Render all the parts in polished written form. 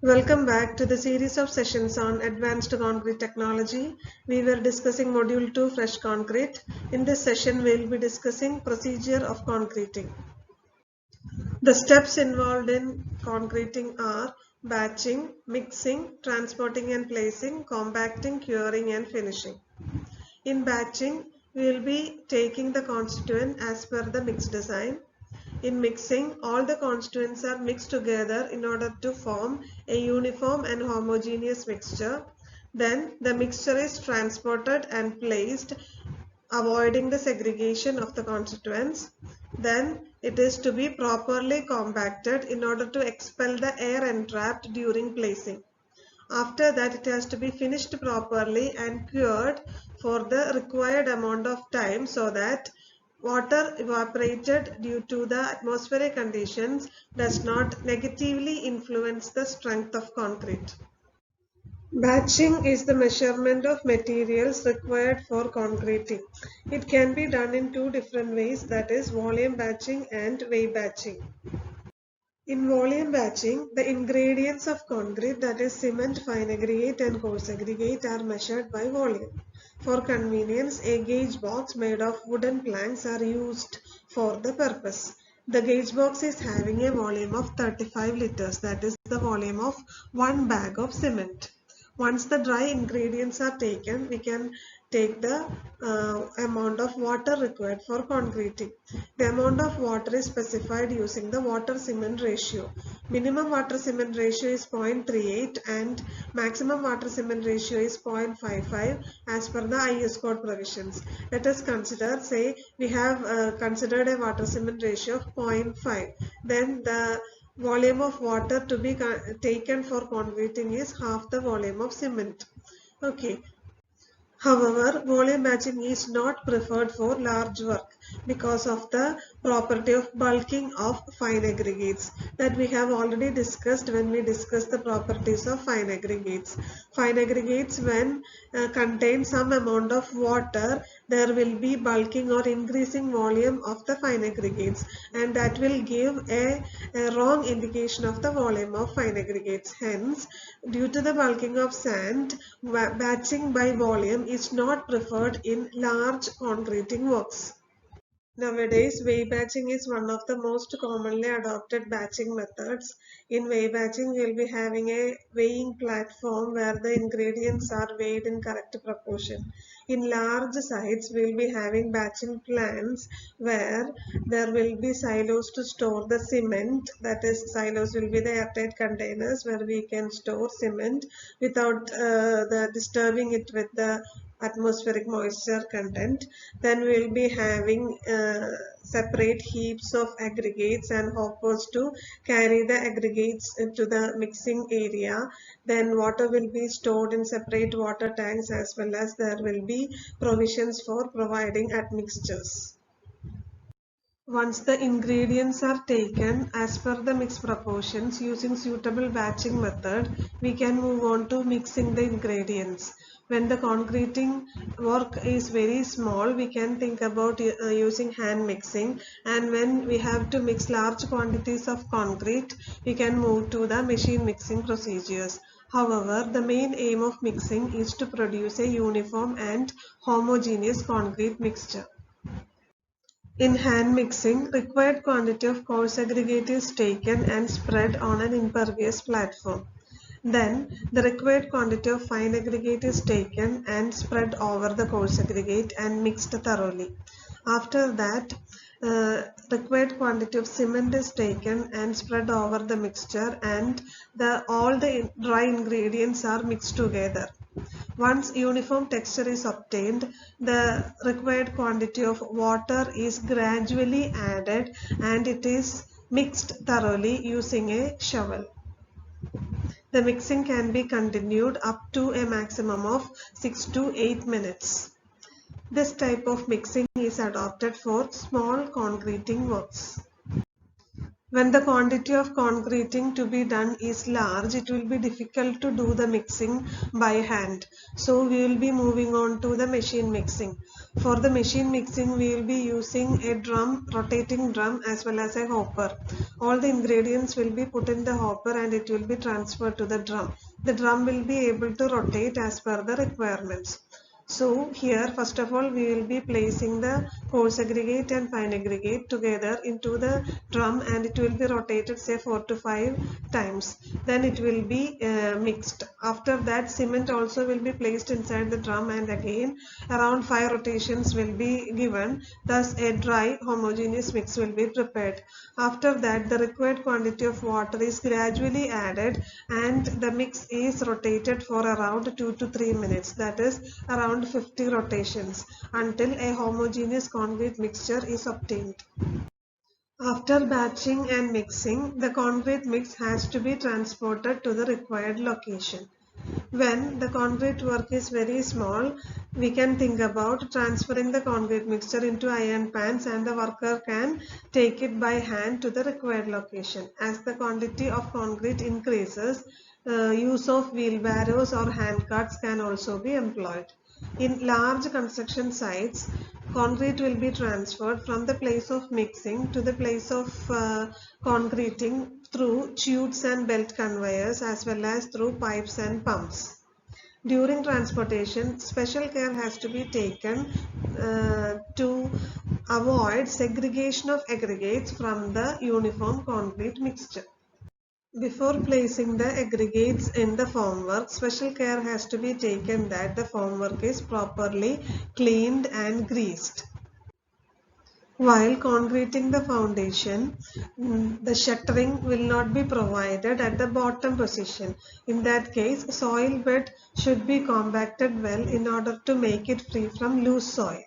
Welcome back to the series of sessions on advanced concrete technology. We were discussing module 2 fresh concrete. In this session we will be discussing procedure of concreting. The steps involved in concreting are batching, mixing, transporting and placing, compacting, curing and finishing. In batching, we will be taking the constituent as per the mix design. In mixing, all the constituents are mixed together in order to form a uniform and homogeneous mixture. Then the mixture is transported and placed, avoiding the segregation of the constituents. Then it is to be properly compacted in order to expel the air entrapped during placing. After that, it has to be finished properly and cured for the required amount of time so that water evaporated due to the atmospheric conditions does not negatively influence the strength of concrete. Batching is the measurement of materials required for concreting. It can be done in two different ways, that is volume batching and weight batching. In volume batching, the ingredients of concrete, that is cement, fine aggregate and coarse aggregate, are measured by volume. For convenience, a gauge box made of wooden planks are used for the purpose. The gauge box is having a volume of 35 liters, that is the volume of one bag of cement. Once the dry ingredients are taken, we can take the amount of water required for concreting. The amount of water is specified using the water cement ratio. Minimum water cement ratio is 0.38 and maximum water cement ratio is 0.55 as per the IS code provisions. Let us consider, say we have considered a water cement ratio of 0.5. Then the volume of water to be taken for concreting is half the volume of cement. Okay. However, volume batching is not preferred for large work because of the property of bulking of fine aggregates that we have already discussed when we discussed the properties of fine aggregates. Fine aggregates, when contain some amount of water, there will be bulking or increasing volume of the fine aggregates, and that will give a wrong indication of the volume of fine aggregates. Hence, due to the bulking of sand, batching by volume is not preferred in large concreting works. Nowadays, weight batching is one of the most commonly adopted batching methods. In weight batching, we will be having a weighing platform where the ingredients are weighed in correct proportion. In large sites, we will be having batching plants where there will be silos to store the cement. That is, silos will be the airtight containers where we can store cement without disturbing it with the atmospheric moisture content. Then we will be having separate heaps of aggregates and hoppers to carry the aggregates to the mixing area. Then water will be stored in separate water tanks, as well as there will be provisions for providing admixtures. Once the ingredients are taken as per the mix proportions using suitable batching method, we can move on to mixing the ingredients. When the concreting work is very small, we can think about using hand mixing, and when we have to mix large quantities of concrete, we can move to the machine mixing procedures. However, the main aim of mixing is to produce a uniform and homogeneous concrete mixture. In hand mixing, required quantity of coarse aggregate is taken and spread on an impervious platform. Then, the required quantity of fine aggregate is taken and spread over the coarse aggregate and mixed thoroughly. After that, required quantity of cement is taken and spread over the mixture, and all the dry ingredients are mixed together. Once uniform texture is obtained, the required quantity of water is gradually added and it is mixed thoroughly using a shovel. The mixing can be continued up to a maximum of 6 to 8 minutes. This type of mixing is adopted for small concreting works. When the quantity of concreting to be done is large, it will be difficult to do the mixing by hand. So we will be moving on to the machine mixing. For the machine mixing, we will be using a drum, rotating drum as well as a hopper. All the ingredients will be put in the hopper and it will be transferred to the drum. The drum will be able to rotate as per the requirements. So here first of all we will be placing the coarse aggregate and fine aggregate together into the drum and it will be rotated say 4 to 5 times. Then it will be mixed. After that cement also will be placed inside the drum and again around 5 rotations will be given. Thus a dry homogeneous mix will be prepared. After that the required quantity of water is gradually added and the mix is rotated for around 2 to 3 minutes, that is around 50 rotations, until a homogeneous concrete mixture is obtained. After batching and mixing, the concrete mix has to be transported to the required location. When the concrete work is very small, we can think about transferring the concrete mixture into iron pans and the worker can take it by hand to the required location. As the quantity of concrete increases, use of wheelbarrows or hand carts can also be employed. In large construction sites, concrete will be transferred from the place of mixing to the place of concreting through chutes and belt conveyors as well as through pipes and pumps. During transportation, special care has to be taken to avoid segregation of aggregates from the uniform concrete mixture. Before placing the aggregates in the formwork, special care has to be taken that the formwork is properly cleaned and greased. While concreting the foundation, the shuttering will not be provided at the bottom position. In that case, soil bed should be compacted well in order to make it free from loose soil.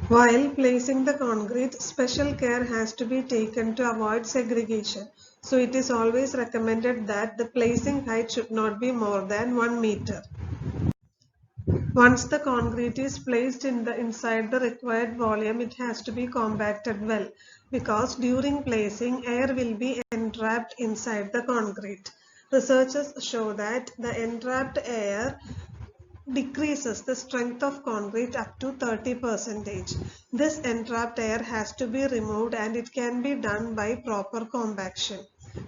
While placing the concrete, special care has to be taken to avoid segregation. So it is always recommended that the placing height should not be more than 1 meter. Once the concrete is placed inside the required volume, it has to be compacted well because during placing, air will be entrapped inside the concrete. Researchers show that the entrapped air decreases the strength of concrete up to 30%. This entrapped air has to be removed and it can be done by proper compaction.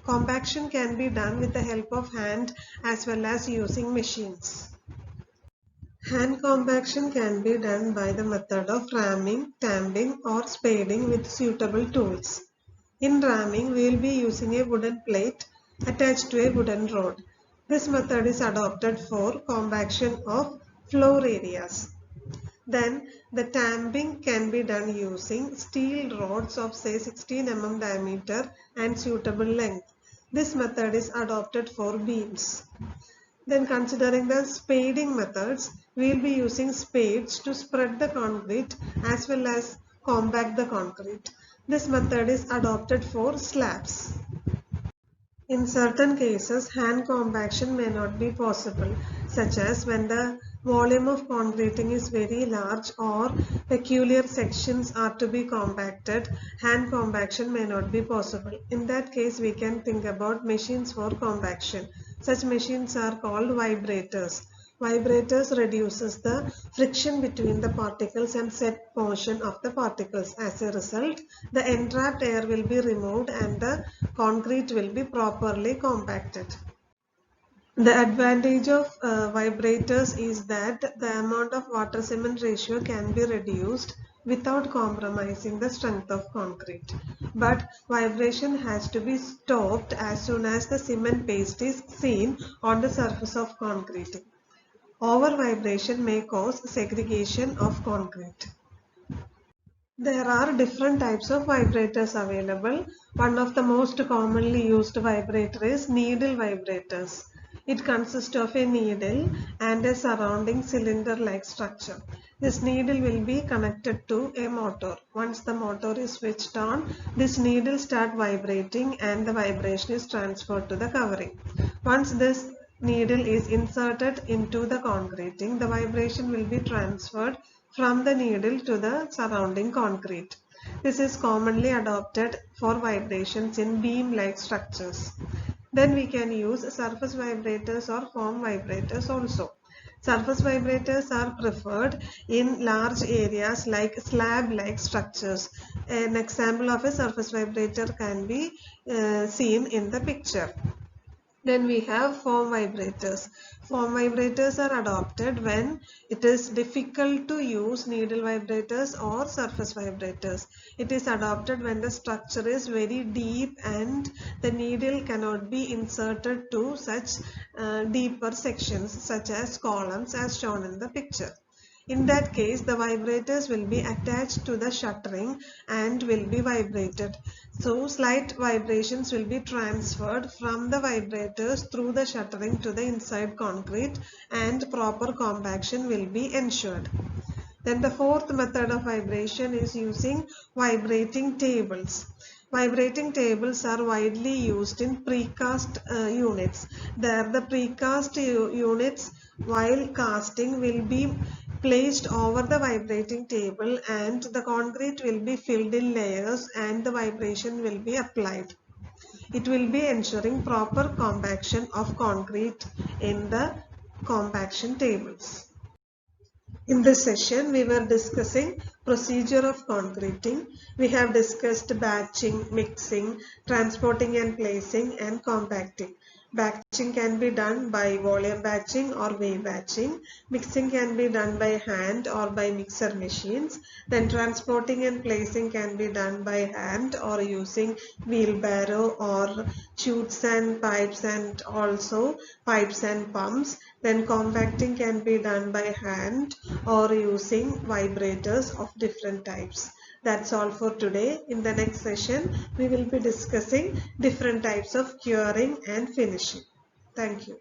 Compaction can be done with the help of hand as well as using machines. Hand compaction can be done by the method of ramming, tamping or spading with suitable tools. In ramming, we will be using a wooden plate attached to a wooden rod. This method is adopted for compaction of floor areas. Then the tamping can be done using steel rods of say 16 mm diameter and suitable length. This method is adopted for beams. Then considering the spading methods, we will be using spades to spread the concrete as well as compact the concrete. This method is adopted for slabs. In certain cases, hand compaction may not be possible, such as when the volume of concreting is very large or peculiar sections are to be compacted, hand compaction may not be possible. In that case, we can think about machines for compaction. Such machines are called vibrators. Vibrators reduces the friction between the particles and set motion of the particles. As a result, the entrapped air will be removed and the concrete will be properly compacted. The advantage of vibrators is that the amount of water cement ratio can be reduced without compromising the strength of concrete. But vibration has to be stopped as soon as the cement paste is seen on the surface of concrete. Over vibration may cause segregation of concrete. There are different types of vibrators available. One of the most commonly used vibrator is needle vibrators. It consists of a needle and a surrounding cylinder-like structure. This needle will be connected to a motor. Once the motor is switched on, this needle starts vibrating and the vibration is transferred to the covering. Once this needle is inserted into the concreting, the vibration will be transferred from the needle to the surrounding concrete. This is commonly adopted for vibrations in beam-like structures. Then we can use surface vibrators or foam vibrators also. Surface vibrators are preferred in large areas like slab-like structures. An example of a surface vibrator can be seen in the picture. Then we have foam vibrators. Foam vibrators are adopted when it is difficult to use needle vibrators or surface vibrators. It is adopted when the structure is very deep and the needle cannot be inserted to such deeper sections such as columns as shown in the picture. In that case, the vibrators will be attached to the shuttering and will be vibrated. So, slight vibrations will be transferred from the vibrators through the shuttering to the inside concrete and proper compaction will be ensured. Then the fourth method of vibration is using vibrating tables. Vibrating tables are widely used in precast units. There the precast units while casting will be placed over the vibrating table and the concrete will be filled in layers and the vibration will be applied. It will be ensuring proper compaction of concrete in the compaction tables. In this session, we were discussing procedure of concreting. We have discussed batching, mixing, transporting and placing, and compacting. Batching can be done by volume batching or wave batching. Mixing can be done by hand or by mixer machines. Then transporting and placing can be done by hand or using wheelbarrow or chutes and pipes and also pipes and pumps. Then compacting can be done by hand or using vibrators of different types. That's all for today. In the next session, we will be discussing different types of curing and finishing. Thank you.